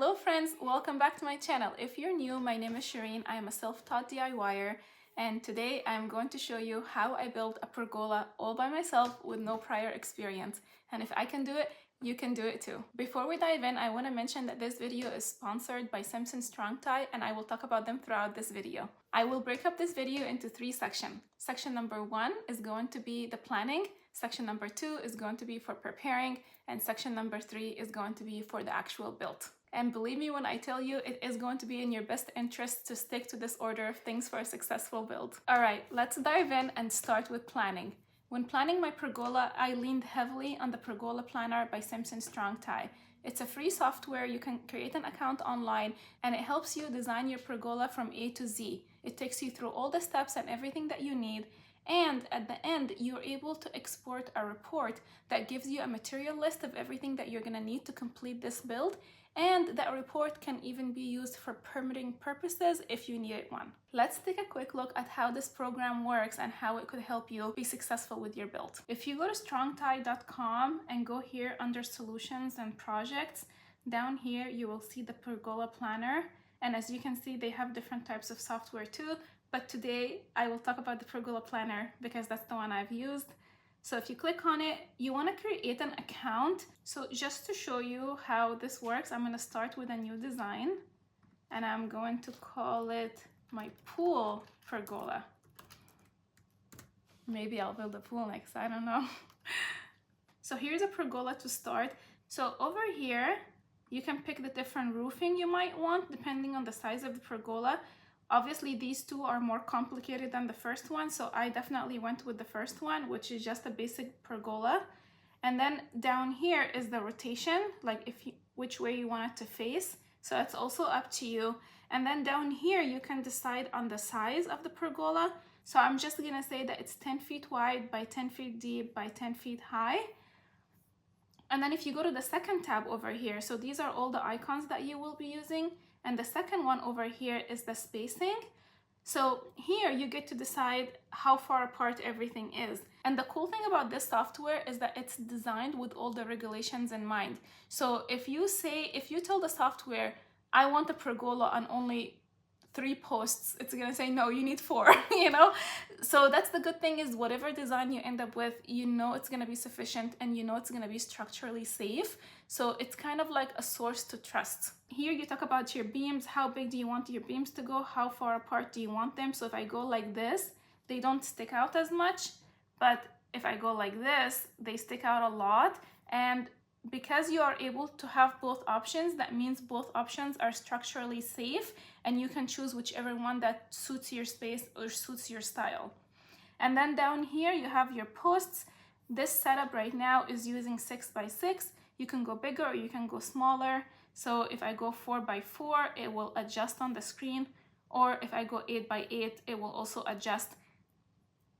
Hello friends, welcome back to my channel. If you're new, my name is Shireen. I am a self-taught DIYer, and today I'm going to show you how I built a pergola all by myself with no prior experience. And if I can do it, you can do it too. Before we dive in, I want to mention that this video is sponsored by Simpson strong tie, and I will talk about them throughout this video. I will break up this video into 3 sections. Section number 1 is going to be the planning, section number 2 is going to be for preparing, and section number 3 is going to be for the actual build. And believe me when I tell you, it is going to be in your best interest to stick to this order of things for a successful build. Alright, let's dive in and start with planning. When planning my pergola, I leaned heavily on the Pergola Planner by Simpson Strong Tie. It's a free software. You can create an account online and it helps you design your pergola from A to Z. It takes you through all the steps and everything that you need. And at the end, you're able to export a report that gives you a material list of everything that you're gonna need to complete this build. And that report can even be used for permitting purposes if you needed one. Let's take a quick look at how this program works and how it could help you be successful with your build. If you go to strongtie.com and go here under solutions and projects, down here you will see the Pergola Planner. And as you can see, they have different types of software too. But today I will talk about the Pergola Planner because that's the one I've used. So if you click on it, you want to create an account. So just to show you how this works, I'm going to start with a new design and I'm going to call it my pool pergola. Maybe I'll build a pool next, I don't know. So here's a pergola to start. So over here, you can pick the different roofing you might want depending on the size of the pergola. Obviously, these two are more complicated than the first one, so I definitely went with the first one, which is just a basic pergola. And then down here is the rotation, like which way you want it to face. So it's also up to you. And then down here, you can decide on the size of the pergola. So I'm just gonna say that it's 10 feet wide by 10 feet deep by 10 feet high. And then if you go to the second tab over here, so these are all the icons that you will be using. And the second one over here is the spacing. So here you get to decide how far apart everything is. And the cool thing about this software is that it's designed with all the regulations in mind. So if you tell the software, I want a pergola on only 3 posts, it's gonna say, no, you need 4, you know? So that's the good thing is whatever design you end up with, you know it's gonna be sufficient and you know it's gonna be structurally safe. So it's kind of like a source to trust. Here you talk about your beams, how big do you want your beams to go, how far apart do you want them. So if I go like this, they don't stick out as much, but if I go like this, they stick out a lot. And because you are able to have both options, that means both options are structurally safe and you can choose whichever one that suits your space or suits your style. And then down here you have your posts. This setup right now is using 6 by 6. You can go bigger or you can go smaller. So if I go 4 by 4, it will adjust on the screen, or if I go 8 by 8, it will also adjust.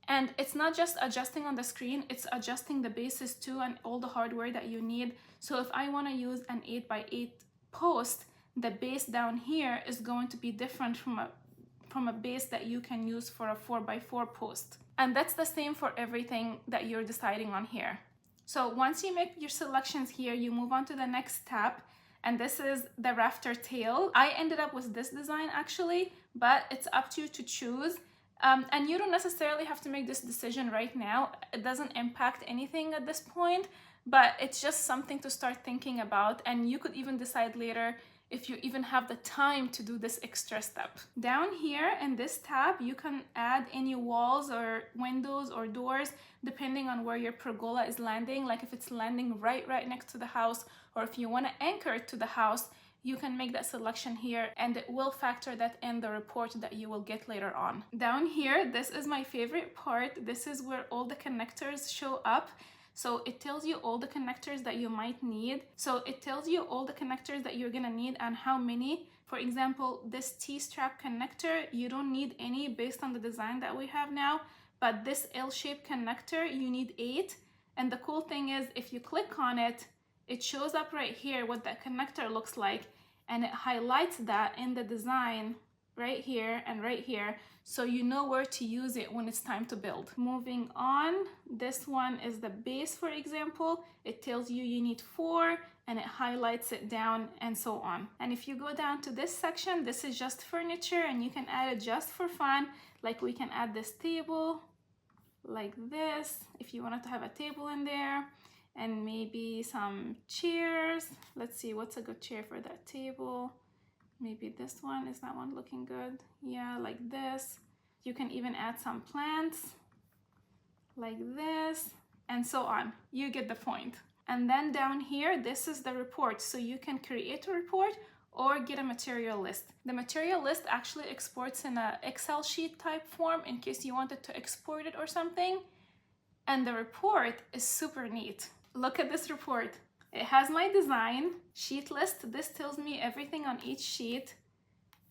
And it's not just adjusting on the screen, it's adjusting the bases too and all the hardware that you need. So if I want to use an 8 by 8 post, the base down here is going to be different from a base that you can use for a 4 by 4 post. And that's the same for everything that you're deciding on here. So once you make your selections here, you move on to the next tab. And this is the rafter tail. I ended up with this design actually, but it's up to you to choose. And you don't necessarily have to make this decision right now. It doesn't impact anything at this point, but it's just something to start thinking about. And you could even decide later if you even have the time to do this extra step. Down here in this tab, you can add any walls or windows or doors depending on where your pergola is landing. Like if it's landing right next to the house, or if you want to anchor it to the house, you can make that selection here and it will factor that in the report that you will get later on. Down here, this is my favorite part. This is where all the connectors show up. So it tells you all the connectors that you might need. So it tells you all the connectors that you're gonna need and how many. For example, this T-strap connector, you don't need any based on the design that we have now, but this L-shaped connector, you need 8. And the cool thing is if you click on it, it shows up right here what that connector looks like, and it highlights that in the design right here, and right here, so you know where to use it when it's time to build. Moving on, this one is the base, for example. It tells you you need 4 and it highlights it down and so on. And if you go down to this section, this is just furniture and you can add it just for fun. Like we can add this table like this if you wanted to have a table in there, and maybe some chairs. Let's see, what's a good chair for that table? Maybe this one. Is that one looking good? Yeah, like this. You can even add some plants like this and so on. You get the point. And then down here, this is the report. So you can create a report or get a material list. The material list actually exports in a Excel sheet type form in case you wanted to export it or something. And the report is super neat. Look at this report. It has my design, sheet list. This tells me everything on each sheet.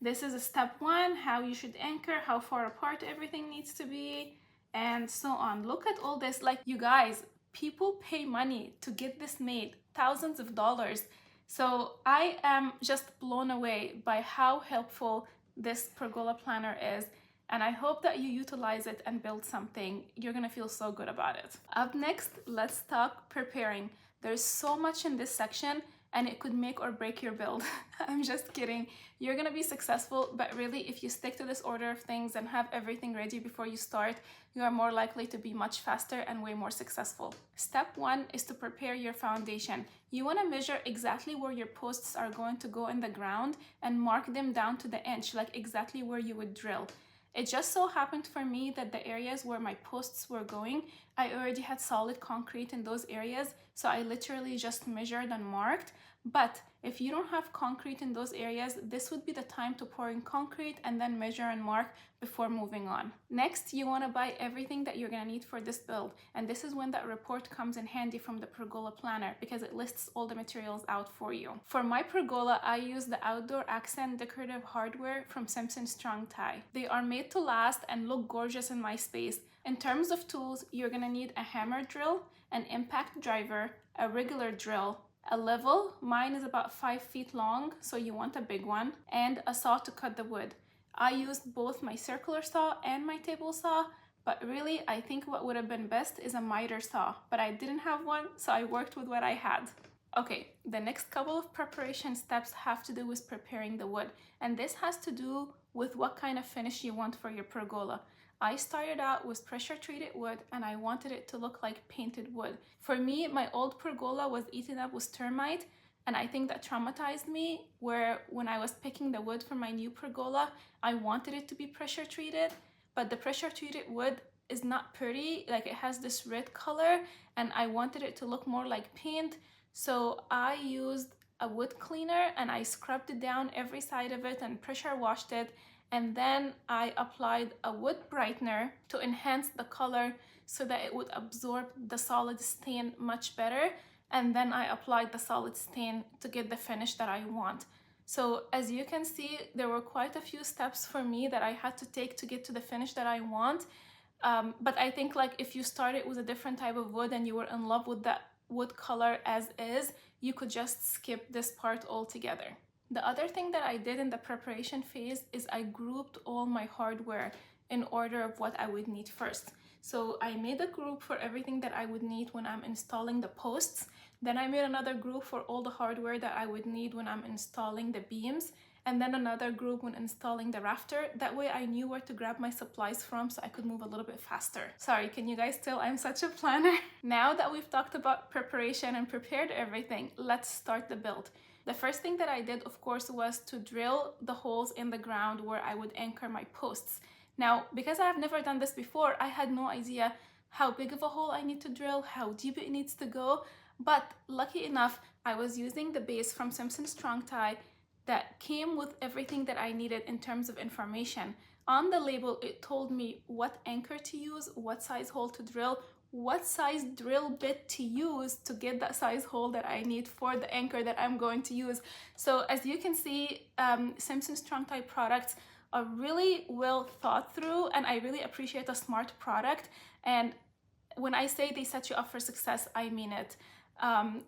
This is a step 1, how you should anchor, how far apart everything needs to be, and so on. Look at all this. Like, you guys, people pay money to get this made, thousands of dollars. So I am just blown away by how helpful this Pergola planner is. And I hope that you utilize it and build something. You're gonna feel so good about it. Up next, let's talk preparing. There's so much in this section and it could make or break your build. I'm just kidding. You're gonna be successful, but really if you stick to this order of things and have everything ready before you start, you are more likely to be much faster and way more successful. Step 1 is to prepare your foundation. You wanna measure exactly where your posts are going to go in the ground and mark them down to the inch, like exactly where you would drill. It just so happened for me that the areas where my posts were going, I already had solid concrete in those areas, so I literally just measured and marked. But if you don't have concrete in those areas, this would be the time to pour in concrete and then measure and mark before moving on. Next, you want to buy everything that you're going to need for this build, and this is when that report comes in handy from the Pergola planner because it lists all the materials out for you. For my Pergola, I use the outdoor accent decorative hardware from Simpson strong tie. They are made to last and look gorgeous in my space. In terms of tools, you're going to need a hammer drill, an impact driver, a regular drill, a level. Mine is about 5 feet long, so you want a big one, and a saw to cut the wood. I used both my circular saw and my table saw, but really I think what would have been best is a miter saw, but I didn't have one, so I worked with what I had. Okay, the next couple of preparation steps have to do with preparing the wood, and this has to do with what kind of finish you want for your pergola. I started out with pressure treated wood and I wanted it to look like painted wood. For me, my old pergola was eaten up with termite, and I think that traumatized me, where when I was picking the wood for my new pergola, I wanted it to be pressure treated, but the pressure treated wood is not pretty, like it has this red color, and I wanted it to look more like paint. So I used a wood cleaner and I scrubbed it down every side of it and pressure washed it. And then I applied a wood brightener to enhance the color so that it would absorb the solid stain much better. And then I applied the solid stain to get the finish that I want. So as you can see, there were quite a few steps for me that I had to take to get to the finish that I want. But I think like if you started with a different type of wood and you were in love with that wood color as is, you could just skip this part altogether. The other thing that I did in the preparation phase is I grouped all my hardware in order of what I would need first. So I made a group for everything that I would need when I'm installing the posts. Then I made another group for all the hardware that I would need when I'm installing the beams. And then another group when installing the rafter. That way I knew where to grab my supplies from so I could move a little bit faster. Sorry, can you guys tell I'm such a planner? Now that we've talked about preparation and prepared everything, let's start the build. The first thing that I did, of course, was to drill the holes in the ground where I would anchor my posts. Now, because I have never done this before, I had no idea how big of a hole I need to drill, how deep it needs to go. But lucky enough, I was using the base from Simpson Strong Tie that came with everything that I needed in terms of information. On the label, it told me what anchor to use, what size hole to drill, what size drill bit to use to get that size hole that I need for the anchor that I'm going to use. So as you can see, Simpson Strong Tie products are really well thought through, and I really appreciate a smart product. And when I say they set you up for success, I mean it.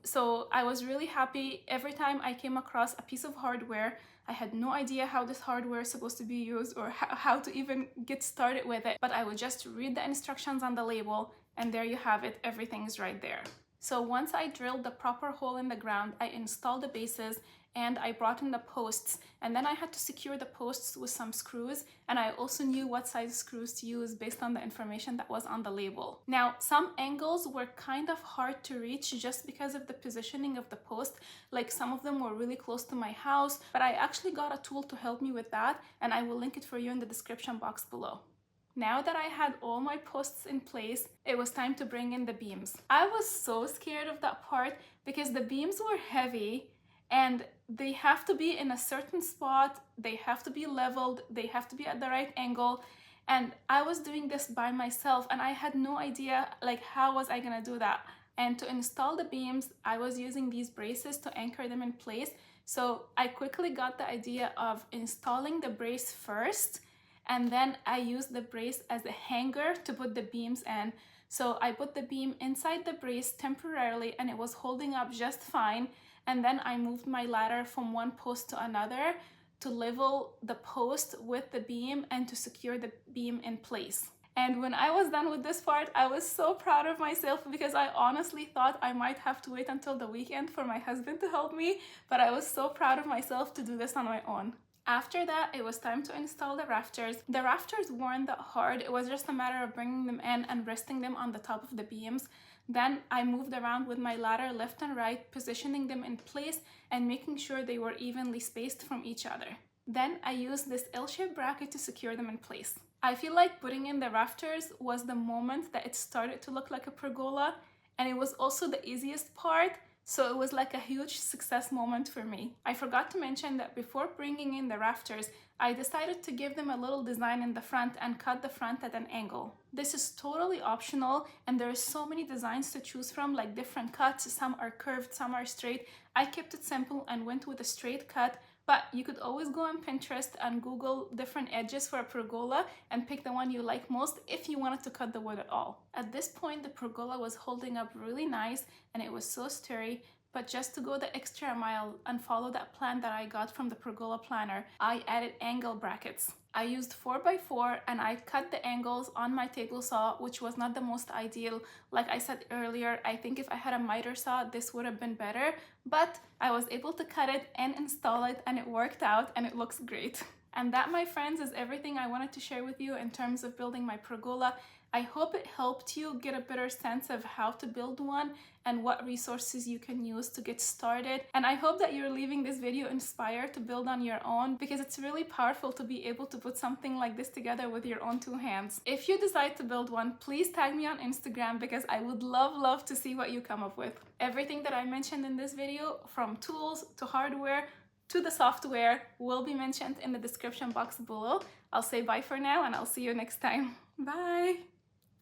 So I was really happy every time I came across a piece of hardware. I had no idea how this hardware is supposed to be used or how to even get started with it, but I would just read the instructions on the label, and there you have it, everything's right there. So once I drilled the proper hole in the ground, I installed the bases and I brought in the posts, and then I had to secure the posts with some screws, and I also knew what size screws to use based on the information that was on the label. Now, some angles were kind of hard to reach just because of the positioning of the post, like some of them were really close to my house, but I actually got a tool to help me with that, and I will link it for you in the description box below. Now that I had all my posts in place, it was time to bring in the beams. I was so scared of that part because the beams were heavy and they have to be in a certain spot, they have to be leveled, they have to be at the right angle, and I was doing this by myself and I had no idea like how was I gonna do that. And to install the beams, I was using these braces to anchor them in place. So I quickly got the idea of installing the brace first, and then I used the brace as a hanger to put the beams in. So I put the beam inside the brace temporarily and it was holding up just fine. And then I moved my ladder from one post to another to level the post with the beam and to secure the beam in place. And when I was done with this part, I was so proud of myself because I honestly thought I might have to wait until the weekend for my husband to help me, but I was so proud of myself to do this on my own. After that, it was time to install the rafters. The rafters weren't that hard. It was just a matter of bringing them in and resting them on the top of the beams. Then I moved around with my ladder left and right, positioning them in place and making sure they were evenly spaced from each other. Then I used this L-shaped bracket to secure them in place. I feel like putting in the rafters was the moment that it started to look like a pergola, and it was also the easiest part. So it was like a huge success moment for me. I forgot to mention that before bringing in the rafters, I decided to give them a little design in the front and cut the front at an angle. This is totally optional and there are so many designs to choose from, like different cuts. Some are curved, some are straight. I kept it simple and went with a straight cut, but you could always go on Pinterest and Google different edges for a pergola and pick the one you like most if you wanted to cut the wood at all. At this point, the pergola was holding up really nice and it was so sturdy, but just to go the extra mile and follow that plan that I got from the pergola planner, I added angle brackets. I used 4x4 and I cut the angles on my table saw, which was not the most ideal. Like I said earlier, I think if I had a miter saw, this would have been better, but I was able to cut it and install it and it worked out and it looks great. And that, my friends, is everything I wanted to share with you in terms of building my pergola. I hope it helped you get a better sense of how to build one and what resources you can use to get started. And I hope that you're leaving this video inspired to build on your own, because it's really powerful to be able to put something like this together with your own two hands. If you decide to build one, please tag me on Instagram because I would love to see what you come up with. Everything that I mentioned in this video, from tools to hardware to the software, will be mentioned in the description box below. I'll say bye for now and I'll see you next time. Bye!